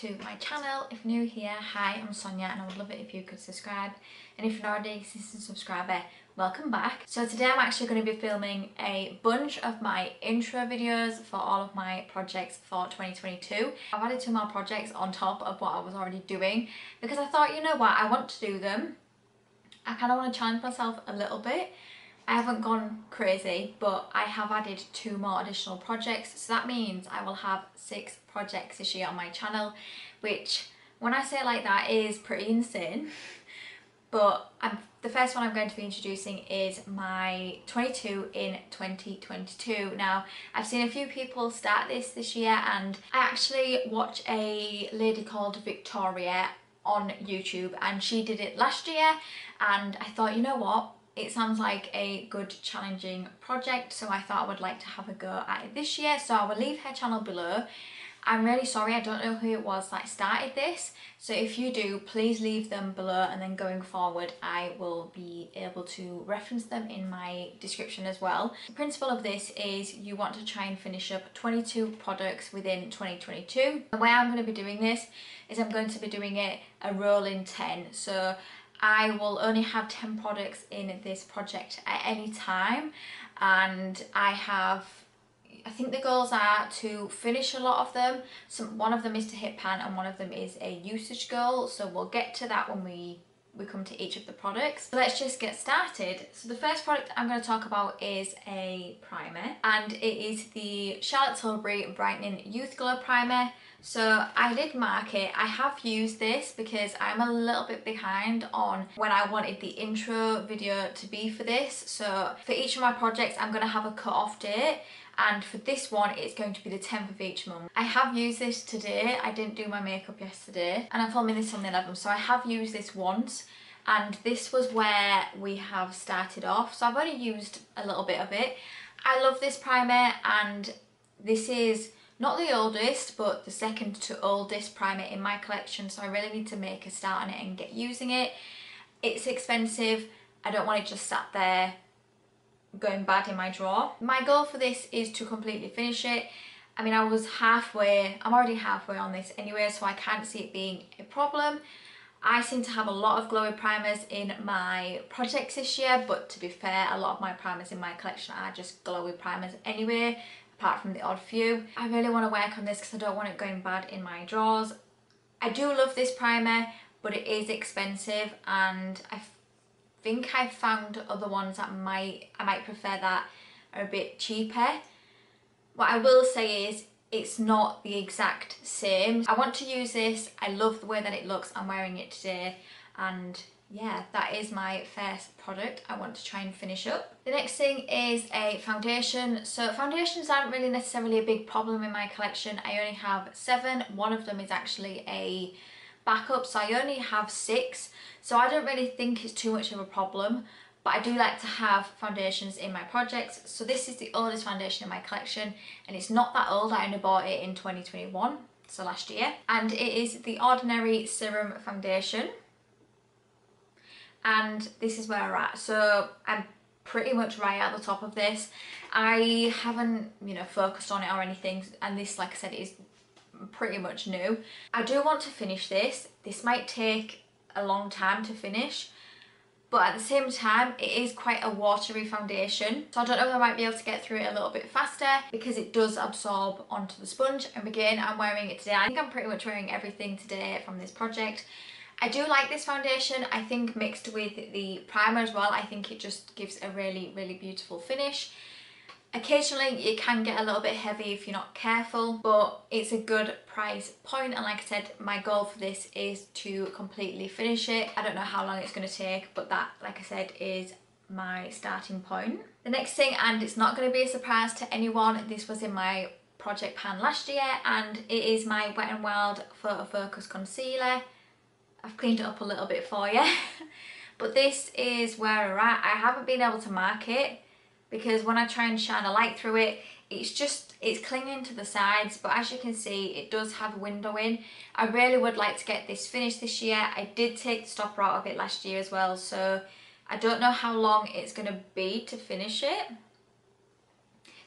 to my channel. If you're new here, hi, I'm Sonia and I would love it if you could subscribe. And if you're not already a existing subscriber, welcome back. So today I'm actually going to be filming a bunch of my intro videos for all of my projects for 2022. I've added 2 more projects on top of what I was already doing because I thought, you know what, I want to do them. I kind of want to challenge myself a little bit. I haven't gone crazy, but I have added 2 more additional projects, so that means I will have 6 projects this year on my channel, which when I say it like that is pretty insane. But the first one I'm going to be introducing is my 22 in 2022. Now, I've seen a few people start this year, and I actually watch a lady called Victoria on YouTube, and she did it last year, and I thought, you know what, it sounds like a good challenging project, so I thought I would like to have a go at it this year. So I will leave her channel below. I'm really sorry, I don't know who it was that started this, so if you do, please leave them below, and then going forward I will be able to reference them in my description as well. The principle of this is you want to try and finish up 22 products within 2022. The way I'm going to be doing this is I'm going to be doing it a rolling 10, so I will only have 10 products in this project at any time, and I think the goals are to finish a lot of them. One of them is to hit pan and one of them is a usage goal, so we'll get to that when we come to each of the products. So let's just get started. So the first product I'm going to talk about is a primer, and it is the Charlotte Tilbury Brightening Youth Glow Primer. So I did mark it. I have used this because I'm a little bit behind on when I wanted the intro video to be for this. So for each of my projects I'm going to have a cut-off date, and for this one it's going to be the 10th of each month. I have used this today. I didn't do my makeup yesterday and I'm filming this on the 11th, so I have used this once, and this was where we have started off. So I've only used a little bit of it. I love this primer, and this is not the oldest, but the second to oldest primer in my collection, so I really need to make a start on it and get using it. It's expensive. I don't want it just sat there going bad in my drawer. My goal for this is to completely finish it. I mean, I'm already halfway on this anyway, so I can't see it being a problem. I seem to have a lot of glowy primers in my projects this year, but to be fair, a lot of my primers in my collection are just glowy primers anyway, apart from the odd few. I really want to work on this because I don't want it going bad in my drawers. I do love this primer, but it is expensive, and I think I've found other ones that I might prefer that are a bit cheaper. What I will say is it's not the exact same. I want to use this. I love the way that it looks. I'm wearing it today, and yeah, that is my first product I want to try and finish up. The next thing is a foundation. So foundations aren't really necessarily a big problem in my collection. I only have 7. One of them is actually a backup, so I only have 6. So I don't really think it's too much of a problem, but I do like to have foundations in my projects. So this is the oldest foundation in my collection, and it's not that old. I only bought it in 2021, so last year. And it is the Ordinary Serum Foundation. And this is where we're at. So I'm pretty much right at the top of this. I haven't, focused on it or anything, and this, like I said, is pretty much new. I do want to finish this. This might take a long time to finish, but at the same time it is quite a watery foundation, so I don't know if I might be able to get through it a little bit faster because it does absorb onto the sponge. And again, I'm wearing it today. I think I'm pretty much wearing everything today from this project. I do like this foundation. I think mixed with the primer as well, I think it just gives a really, really beautiful finish. Occasionally it can get a little bit heavy if you're not careful, but it's a good price point, and like I said, my goal for this is to completely finish it. I don't know how long it's going to take, but that, like I said, is my starting point. The next thing, and it's not going to be a surprise to anyone, this was in my project pan last year, and it is my Wet n Wild Photo Focus Concealer. I've cleaned it up a little bit for you. But this is where we're at. I haven't been able to mark it because when I try and shine a light through it, it's clinging to the sides, but as you can see, it does have a window in. I really would like to get this finished this year. I did take the stopper out of it last year as well, so I don't know how long it's going to be to finish it.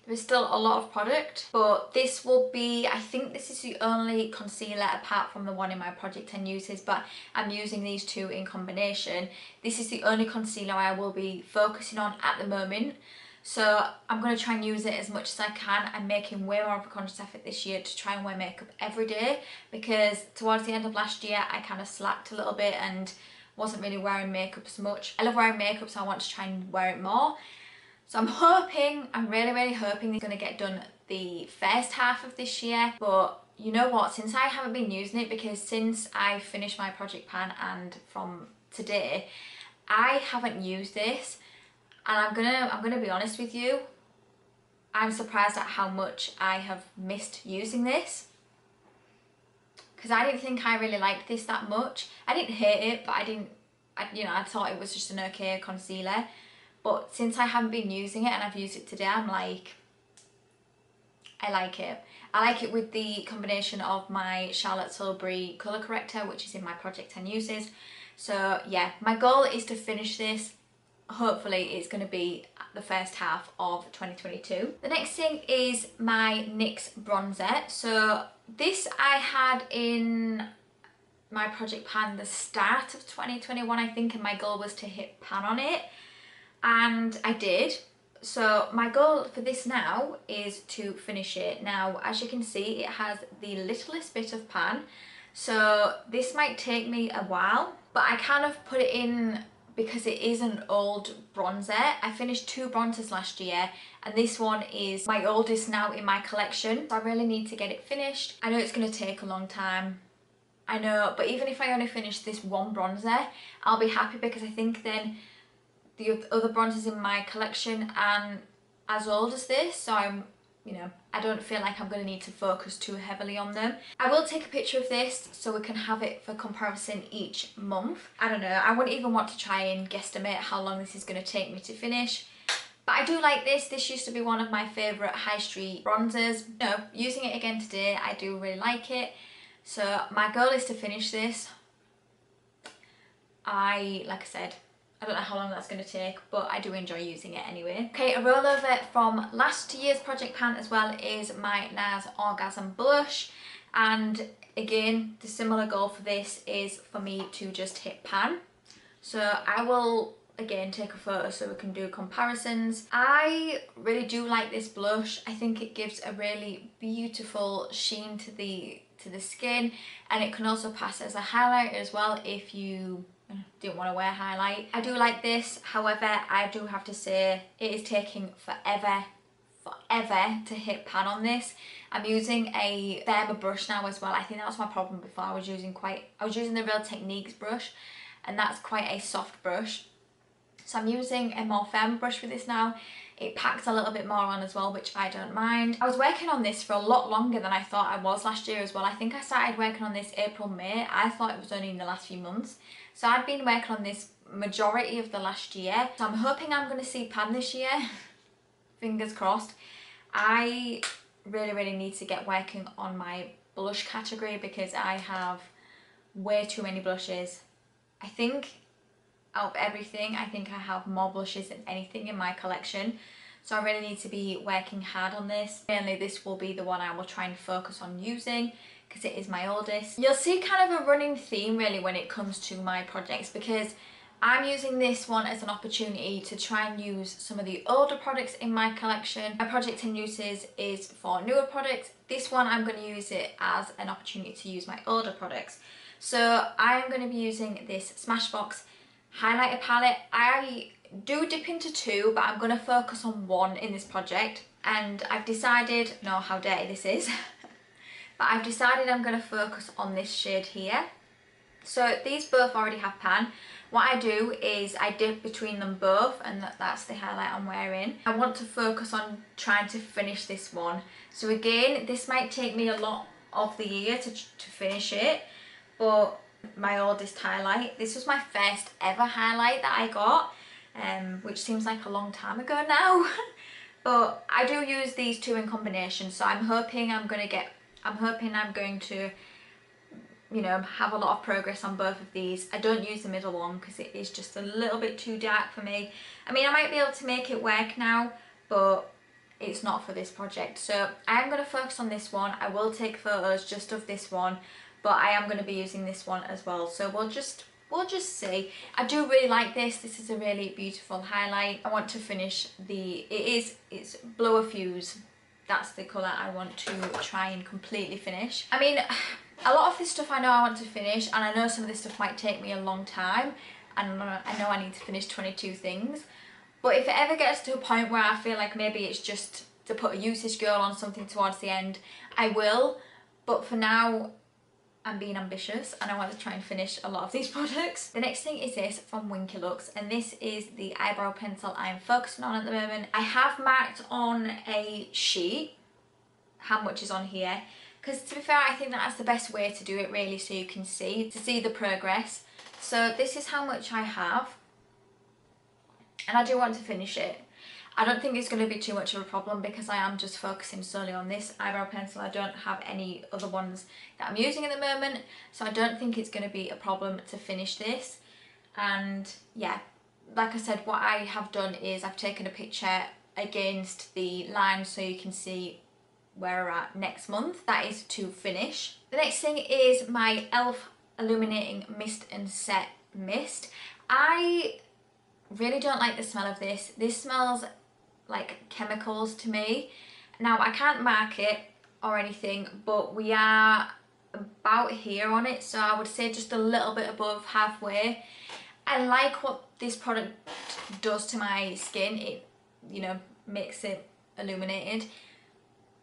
There is still a lot of product, but this will be, I think this is the only concealer apart from the one in my Project 10 uses, but I'm using these two in combination. This is the only concealer I will be focusing on at the moment. So I'm going to try and use it as much as I can. I'm making way more of a conscious effort this year to try and wear makeup every day, because towards the end of last year I kind of slacked a little bit and wasn't really wearing makeup as much. I love wearing makeup, so I want to try and wear it more. So I'm really hoping it's going to get done the first half of this year. But you know what, since I haven't been using it, because since I finished my project pan and from today, I haven't used this. And I'm gonna be honest with you, I'm surprised at how much I have missed using this, because I didn't think I really liked this that much. I didn't hate it, but I thought it was just an okay concealer. But since I haven't been using it and I've used it today, I'm like, I like it. I like it with the combination of my Charlotte Tilbury colour corrector, which is in my Project 10 uses. So yeah, my goal is to finish this. Hopefully it's going to be the first half of 2022. The next thing is my NYX bronzer. So this I had in my project pan the start of 2021, I think, and my goal was to hit pan on it, and I did. So my goal for this now is to finish it. Now, as you can see, it has the littlest bit of pan, so this might take me a while, but I kind of put it in because it is an old bronzer. I finished 2 bronzers last year, and this one is my oldest now in my collection. So I really need to get it finished. I know it's going to take a long time, I know, but even if I only finish this one bronzer, I'll be happy, because I think then the other bronzers in my collection aren't as old as this, so I don't feel like I'm going to need to focus too heavily on them. I will take a picture of this so we can have it for comparison each month. I don't know, I wouldn't even want to try and guesstimate how long this is going to take me to finish. But I do like this. This used to be one of my favourite high street bronzers. Using it again today, I do really like it. So my goal is to finish this. Like I said, I don't know how long that's going to take, but I do enjoy using it anyway. Okay, a rollover from last year's project pan as well is my NARS Orgasm blush. And again, the similar goal for this is for me to just hit pan. So I will again take a photo so we can do comparisons. I really do like this blush. I think it gives a really beautiful sheen to the skin, and it can also pass as a highlighter as well if you didn't want to wear highlight. I do like this, however I do have to say it is taking forever to hit pan on this. I'm using a firmer brush now as well. I think that was my problem before. I was using the Real Techniques brush, and that's quite a soft brush. So I'm using a more firm brush with this now. It packs a little bit more on as well, which I don't mind. I was working on this for a lot longer than I thought I was last year as well. I think I started working on this April, May. I thought it was only in the last few months. So I've been working on this majority of the last year. So I'm hoping I'm going to see pan this year. Fingers crossed. I really need to get working on my blush category, because I have way too many blushes. I think out of everything, I think I have more blushes than anything in my collection. So I really need to be working hard on this. Mainly this will be the one I will try and focus on using, because it is my oldest. You'll see kind of a running theme really when it comes to my projects, because I'm using this one as an opportunity to try and use some of the older products in my collection. My Project 10 uses is for newer products. This one I'm going to use it as an opportunity to use my older products. So I am going to be using this Smashbox highlighter palette. I do dip into 2, but I'm going to focus on 1 in this project. And I've decided, no, how dirty this is, but I've decided I'm going to focus on this shade here. So these both already have pan. What I do is I dip between them both, and that's the highlight I'm wearing. I want to focus on trying to finish this one. So again, this might take me a lot of the year to finish it, but my oldest highlight, this was my first ever highlight that I got, which seems like a long time ago now. But I do use these 2 in combination, so I'm hoping I'm going to have a lot of progress on both of these. I don't use the middle one because it is just a little bit too dark for me. I mean, I might be able to make it work now, but it's not for this project. So I am going to focus on this one. I will take photos just of this one, but I am going to be using this one as well. So we'll just see. I do really like this. This is a really beautiful highlight. I want to finish it's Blower Fuse. That's the colour I want to try and completely finish. I mean, a lot of this stuff I know I want to finish, and I know some of this stuff might take me a long time, and I know I need to finish 22 things. But if it ever gets to a point where I feel like maybe it's just to put a usage goal on something towards the end, I will. But for now, I'm being ambitious and I want to try and finish a lot of these products. The next thing is this from Winky Looks, and this is the eyebrow pencil I'm focusing on at the moment. I have marked on a sheet how much is on here, because to be fair, I think that's the best way to do it really, so you can see the progress. So this is how much I have, and I do want to finish it. I don't think it's going to be too much of a problem because I am just focusing solely on this eyebrow pencil. I don't have any other ones that I'm using at the moment, so I don't think it's going to be a problem to finish this. And yeah, like I said, what I have done is I've taken a picture against the line so you can see where we're at next month. That is to finish. The next thing is my e.l.f. Illuminating Mist and Set Mist. I really don't like the smell of this. This smells like chemicals to me. Now I can't mark it or anything, but we are about here on it, so I would say just a little bit above halfway. I like what this product does to my skin. It, you know, makes it illuminated,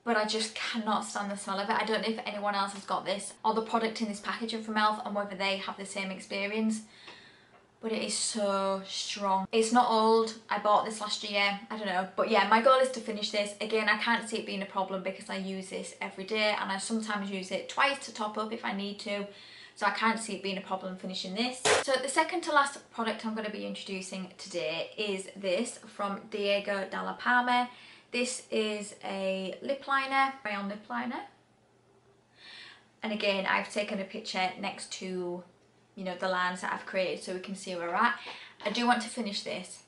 but I just cannot stand the smell of it. I don't know if anyone else has got this or the product in this packaging from e.l.f. and whether they have the same experience. But it is so strong. It's not old. I bought this last year. I don't know. But yeah, my goal is to finish this. Again, I can't see it being a problem because I use this every day, and I sometimes use it twice to top up if I need to. So I can't see it being a problem finishing this. So the second to last product I'm going to be introducing today is this from Diego Dalla Palma. This is a lip liner, rayon lip liner. And again, I've taken a picture next to, you know, the lines that I've created so we can see where we're at. I do want to finish this.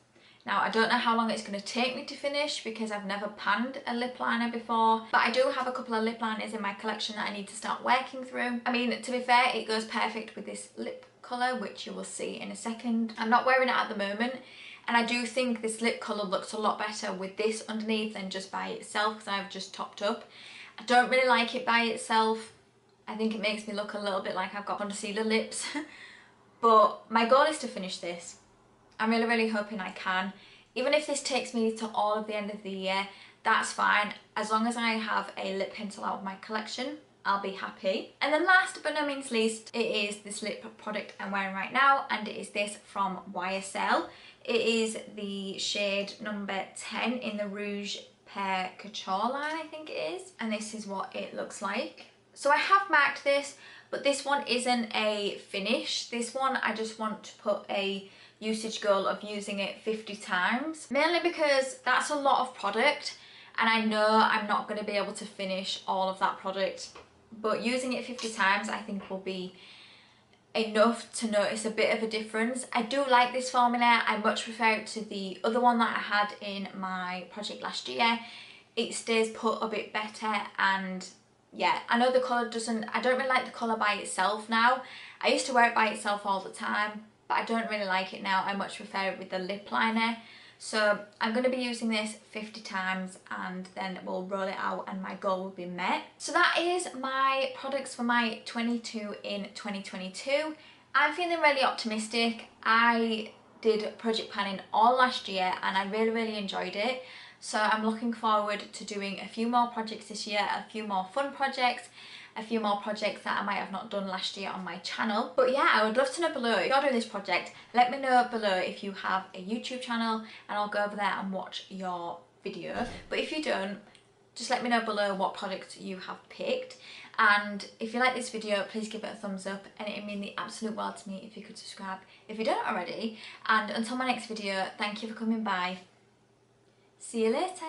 Now, I don't know how long it's going to take me to finish because I've never panned a lip liner before, but I do have a couple of lip liners in my collection that I need to start working through. I mean, to be fair, it goes perfect with this lip colour, which you will see in a second. I'm not wearing it at the moment, and I do think this lip colour looks a lot better with this underneath than just by itself because I've just topped up. I don't really like it by itself. I think it makes me look a little bit like I've got concealer lips. But my goal is to finish this. I'm really hoping I can. Even if this takes me to all of the end of the year, that's fine. As long as I have a lip pencil out of my collection, I'll be happy. And then last but no means least, it is this lip product I'm wearing right now, and it is this from YSL. It is the shade number 10 in the Rouge Pear Couture line, I think it is. And this is what it looks like. So I have marked this, but this one isn't a finish. This one I just want to put a usage goal of using it 50 times. Mainly because that's a lot of product and I know I'm not going to be able to finish all of that product. But using it 50 times I think will be enough to notice a bit of a difference. I do like this formula. I much prefer it to the other one that I had in my project last year. It stays put a bit better, and yeah, I know the colour doesn't, I don't really like the colour by itself now. I used to wear it by itself all the time, but I don't really like it now. I much prefer it with the lip liner. So I'm going to be using this 50 times and then we'll roll it out and my goal will be met. So that is my products for my 22 in 2022. I'm feeling really optimistic. I did project planning all last year and I really enjoyed it. So I'm looking forward to doing a few more projects this year, a few more fun projects, a few more projects that I might have not done last year on my channel. But yeah, I would love to know below if you're doing this project. Let me know below if you have a YouTube channel and I'll go over there and watch your video. But if you don't, just let me know below what products you have picked. And if you like this video, please give it a thumbs up, and it would mean the absolute world to me if you could subscribe if you don't already. And until my next video, thank you for coming by. See you later.